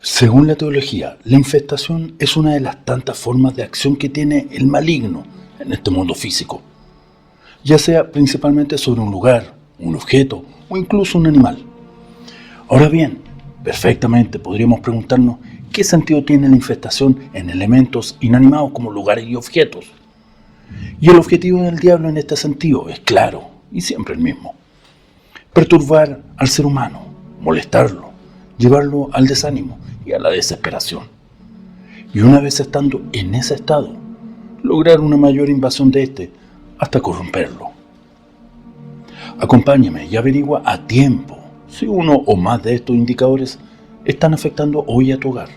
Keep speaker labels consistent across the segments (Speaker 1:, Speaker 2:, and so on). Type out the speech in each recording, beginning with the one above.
Speaker 1: Según la teología, la infestación es una de las tantas formas de acción que tiene el maligno en este mundo físico, ya sea principalmente sobre un lugar, un objeto o incluso un animal. Ahora bien, perfectamente podríamos preguntarnos qué sentido tiene la infestación en elementos inanimados como lugares y objetos. Y el objetivo del diablo en este sentido es claro y siempre el mismo: perturbar al ser humano, molestarlo, llevarlo al desánimo y a la desesperación. Y una vez estando en ese estado, lograr una mayor invasión de este hasta corromperlo. Acompáñame y averigua a tiempo si uno o más de estos indicadores están afectando hoy a tu hogar.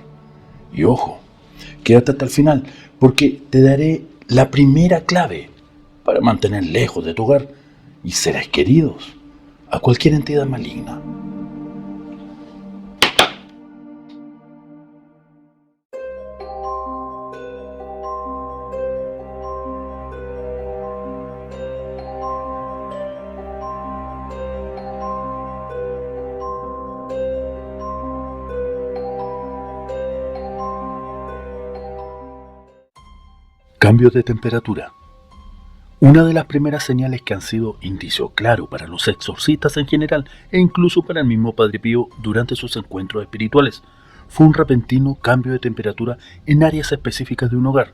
Speaker 1: Y ojo, quédate hasta el final porque te daré la primera clave para mantener lejos de tu hogar y seres queridos a cualquier entidad maligna. Cambio de temperatura. Una de las primeras señales que han sido indicio claro para los exorcistas en general e incluso para el mismo Padre Pío durante sus encuentros espirituales fue un repentino cambio de temperatura en áreas específicas de un hogar,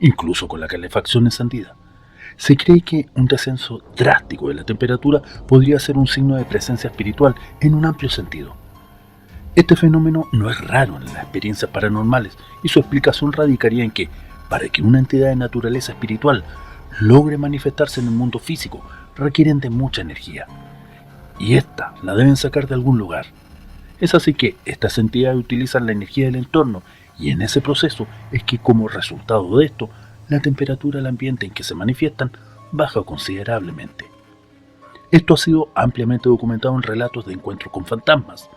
Speaker 1: incluso con la calefacción encendida. Se cree que un descenso drástico de la temperatura podría ser un signo de presencia espiritual en un amplio sentido. Este fenómeno no es raro en las experiencias paranormales y su explicación radicaría en que, para que una entidad de naturaleza espiritual logre manifestarse en el mundo físico, requieren de mucha energía. Y esta la deben sacar de algún lugar. Es así que estas entidades utilizan la energía del entorno y en ese proceso es que como resultado de esto, la temperatura del ambiente en que se manifiestan baja considerablemente. Esto ha sido ampliamente documentado en relatos de encuentros con fantasmas,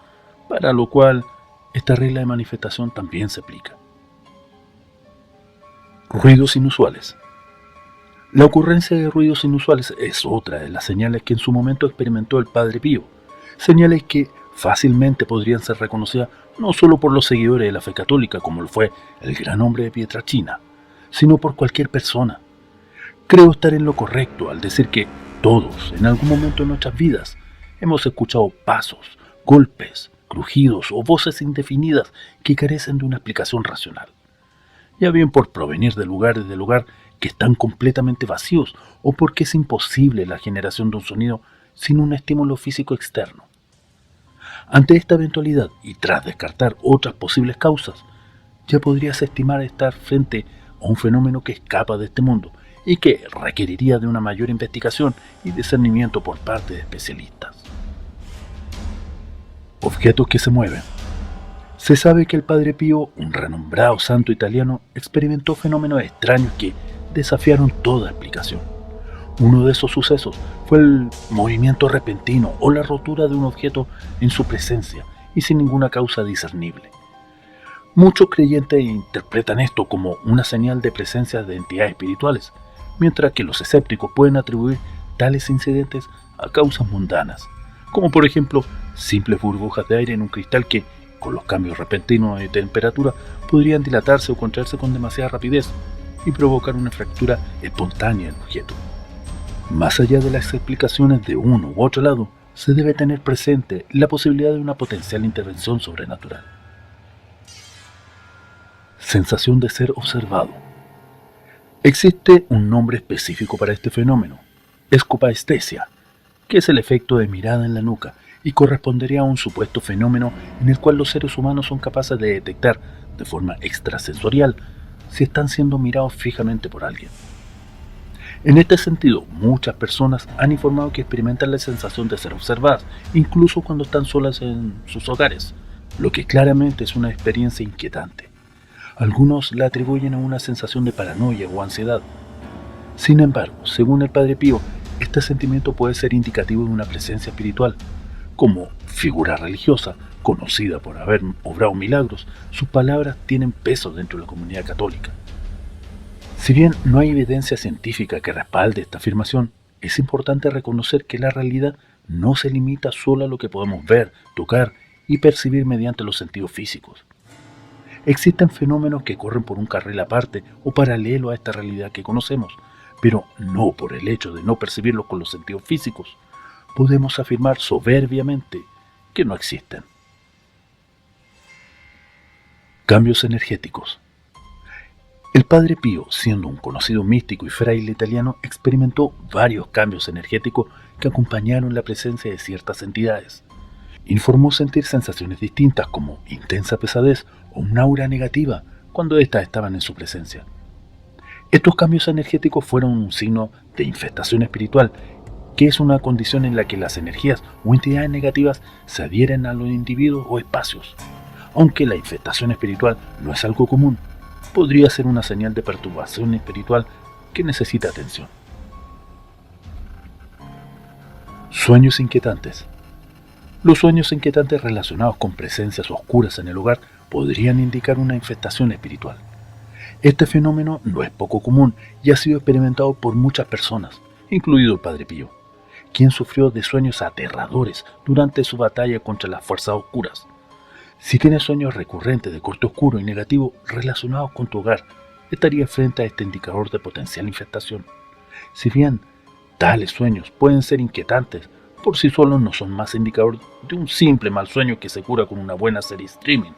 Speaker 1: para lo cual esta regla de manifestación también se aplica. Ruidos inusuales. La ocurrencia de ruidos inusuales es otra de las señales que en su momento experimentó el Padre Pío, señales que fácilmente podrían ser reconocidas no solo por los seguidores de la fe católica como lo fue el gran hombre de Pietrelcina, sino por cualquier persona. Creo estar en lo correcto al decir que todos, en algún momento de nuestras vidas, hemos escuchado pasos, golpes, crujidos o voces indefinidas que carecen de una explicación racional, ya bien por provenir de lugares que están completamente vacíos o porque es imposible la generación de un sonido sin un estímulo físico externo. Ante esta eventualidad y tras descartar otras posibles causas, ya podrías estimar estar frente a un fenómeno que escapa de este mundo y que requeriría de una mayor investigación y discernimiento por parte de especialistas. Objetos que se mueven. Se sabe que el Padre Pío, un renombrado santo italiano, experimentó fenómenos extraños que desafiaron toda explicación. Uno de esos sucesos fue el movimiento repentino o la rotura de un objeto en su presencia y sin ninguna causa discernible. Muchos creyentes interpretan esto como una señal de presencia de entidades espirituales, mientras que los escépticos pueden atribuir tales incidentes a causas mundanas, como por ejemplo simples burbujas de aire en un cristal que, con los cambios repentinos de temperatura, podrían dilatarse o contraerse con demasiada rapidez y provocar una fractura espontánea del objeto. Más allá de las explicaciones de uno u otro lado, se debe tener presente la posibilidad de una potencial intervención sobrenatural. Sensación de ser observado. Existe un nombre específico para este fenómeno: escopaestesia, que es el efecto de mirada en la nuca y correspondería a un supuesto fenómeno en el cual los seres humanos son capaces de detectar de forma extrasensorial si están siendo mirados fijamente por alguien. En este sentido, muchas personas han informado que experimentan la sensación de ser observadas, incluso cuando están solas en sus hogares, lo que claramente es una experiencia inquietante. Algunos la atribuyen a una sensación de paranoia o ansiedad. Sin embargo, según el Padre Pío, este sentimiento puede ser indicativo de una presencia espiritual. Como figura religiosa, conocida por haber obrado milagros, sus palabras tienen peso dentro de la comunidad católica. Si bien no hay evidencia científica que respalde esta afirmación, es importante reconocer que la realidad no se limita solo a lo que podemos ver, tocar y percibir mediante los sentidos físicos. Existen fenómenos que corren por un carril aparte o paralelo a esta realidad que conocemos, pero no por el hecho de no percibirlos con los sentidos físicos. Podemos afirmar soberbiamente que no existen. Cambios energéticos. El Padre Pío, siendo un conocido místico y fraile italiano, experimentó varios cambios energéticos que acompañaron la presencia de ciertas entidades. Informó sentir sensaciones distintas como intensa pesadez o un aura negativa cuando éstas estaban en su presencia. Estos cambios energéticos fueron un signo de infestación espiritual, que es una condición en la que las energías o entidades negativas se adhieren a los individuos o espacios. Aunque la infestación espiritual no es algo común, podría ser una señal de perturbación espiritual que necesita atención. Sueños inquietantes. Los sueños inquietantes relacionados con presencias oscuras en el hogar podrían indicar una infestación espiritual. Este fenómeno no es poco común y ha sido experimentado por muchas personas, incluido el Padre Pío, quien sufrió de sueños aterradores durante su batalla contra las fuerzas oscuras. Si tienes sueños recurrentes de corte oscuro y negativo relacionados con tu hogar, estarías frente a este indicador de potencial infestación. Si bien tales sueños pueden ser inquietantes, por sí solos no son más indicador de un simple mal sueño que se cura con una buena serie streaming.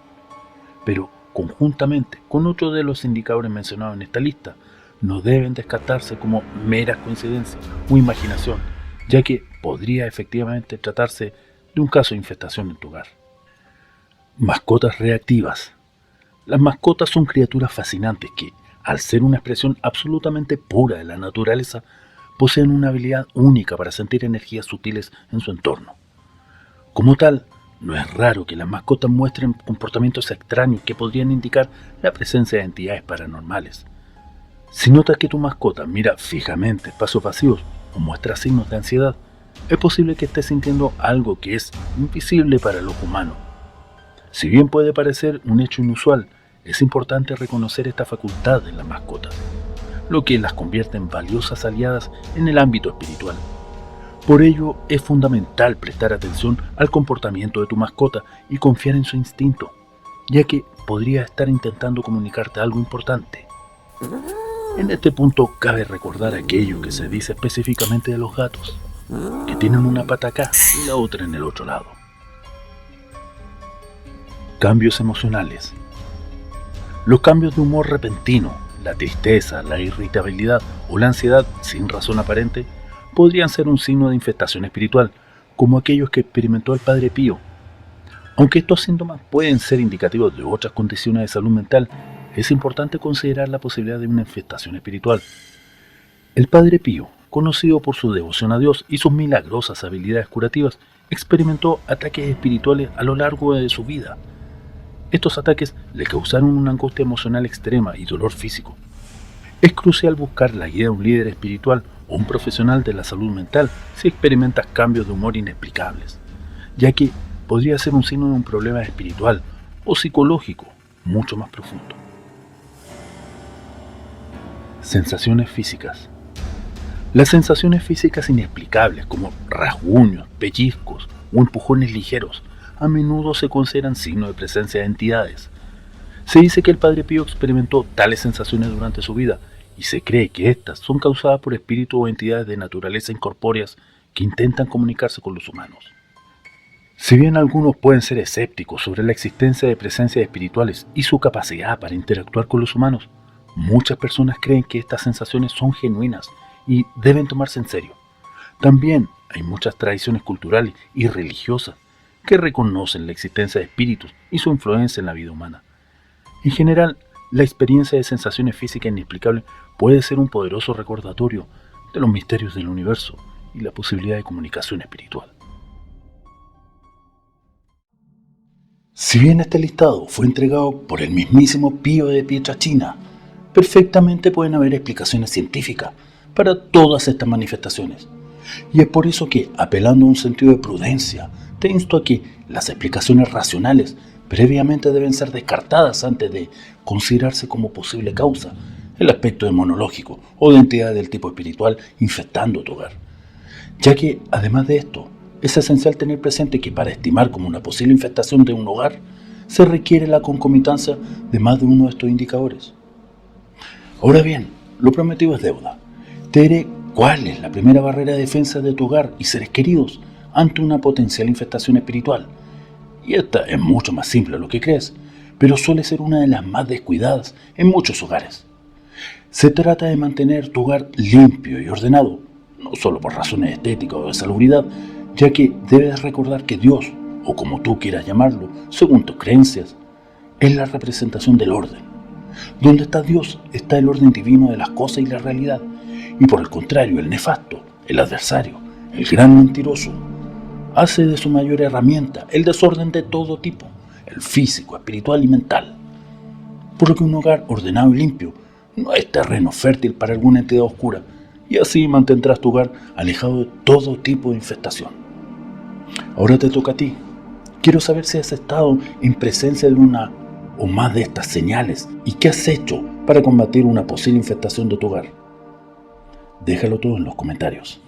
Speaker 1: Pero, conjuntamente con otros de los indicadores mencionados en esta lista, no deben descartarse como meras coincidencias o imaginación, ya que podría efectivamente tratarse de un caso de infestación en tu hogar. Mascotas reactivas. Las mascotas son criaturas fascinantes que, al ser una expresión absolutamente pura de la naturaleza, poseen una habilidad única para sentir energías sutiles en su entorno. Como tal, no es raro que las mascotas muestren comportamientos extraños que podrían indicar la presencia de entidades paranormales. Si notas que tu mascota mira fijamente espacios vacíos o muestra signos de ansiedad, es posible que esté sintiendo algo que es invisible para el ojo humano. Si bien puede parecer un hecho inusual, es importante reconocer esta facultad en las mascotas, lo que las convierte en valiosas aliadas en el ámbito espiritual. Por ello, es fundamental prestar atención al comportamiento de tu mascota y confiar en su instinto, ya que podría estar intentando comunicarte algo importante. En este punto cabe recordar aquello que se dice específicamente de los gatos, que tienen una pata acá y la otra en el otro lado. Cambios emocionales. Los cambios de humor repentino, la tristeza, la irritabilidad o la ansiedad sin razón aparente podrían ser un signo de infestación espiritual, como aquellos que experimentó el Padre Pío. Aunque estos síntomas pueden ser indicativos de otras condiciones de salud mental, es importante considerar la posibilidad de una infestación espiritual. El Padre Pío, conocido por su devoción a Dios y sus milagrosas habilidades curativas, experimentó ataques espirituales a lo largo de su vida. Estos ataques le causaron una angustia emocional extrema y dolor físico. Es crucial buscar la guía de un líder espiritual o un profesional de la salud mental si experimentas cambios de humor inexplicables, ya que podría ser un signo de un problema espiritual o psicológico mucho más profundo. Sensaciones físicas. Las sensaciones físicas inexplicables como rasguños, pellizcos o empujones ligeros a menudo se consideran signos de presencia de entidades. Se dice que el Padre Pío experimentó tales sensaciones durante su vida y se cree que estas son causadas por espíritus o entidades de naturaleza incorpóreas que intentan comunicarse con los humanos. Si bien algunos pueden ser escépticos sobre la existencia de presencias espirituales y su capacidad para interactuar con los humanos, muchas personas creen que estas sensaciones son genuinas y deben tomarse en serio. También hay muchas tradiciones culturales y religiosas que reconocen la existencia de espíritus y su influencia en la vida humana. En general, la experiencia de sensaciones físicas inexplicables puede ser un poderoso recordatorio de los misterios del universo y la posibilidad de comunicación espiritual. Si bien este listado fue entregado por el mismísimo Pío de Pietrelcina, perfectamente pueden haber explicaciones científicas para todas estas manifestaciones. Y es por eso que, apelando a un sentido de prudencia, te insto a que las explicaciones racionales previamente deben ser descartadas antes de considerarse como posible causa el aspecto demonológico o de entidad del tipo espiritual infectando tu hogar. Ya que, además de esto, es esencial tener presente que para estimar como una posible infestación de un hogar, se requiere la concomitancia de más de uno de estos indicadores. Ahora bien, lo prometido es deuda. Te diré cuál es la primera barrera de defensa de tu hogar y seres queridos ante una potencial infestación espiritual. Y esta es mucho más simple de lo que crees, pero suele ser una de las más descuidadas en muchos hogares. Se trata de mantener tu hogar limpio y ordenado, no solo por razones estéticas o de salubridad, ya que debes recordar que Dios, o como tú quieras llamarlo, según tus creencias, es la representación del orden. Donde está Dios está el orden divino de las cosas y la realidad, y por el contrario, el nefasto, el adversario, el gran mentiroso, hace de su mayor herramienta el desorden de todo tipo, el físico, espiritual y mental. Por lo que un hogar ordenado y limpio no es terreno fértil para alguna entidad oscura, y así mantendrás tu hogar alejado de todo tipo de infestación. Ahora te toca a ti. Quiero saber si has estado en presencia de una o más de estas señales y qué has hecho para combatir una posible infestación de tu hogar. Déjalo todo en los comentarios.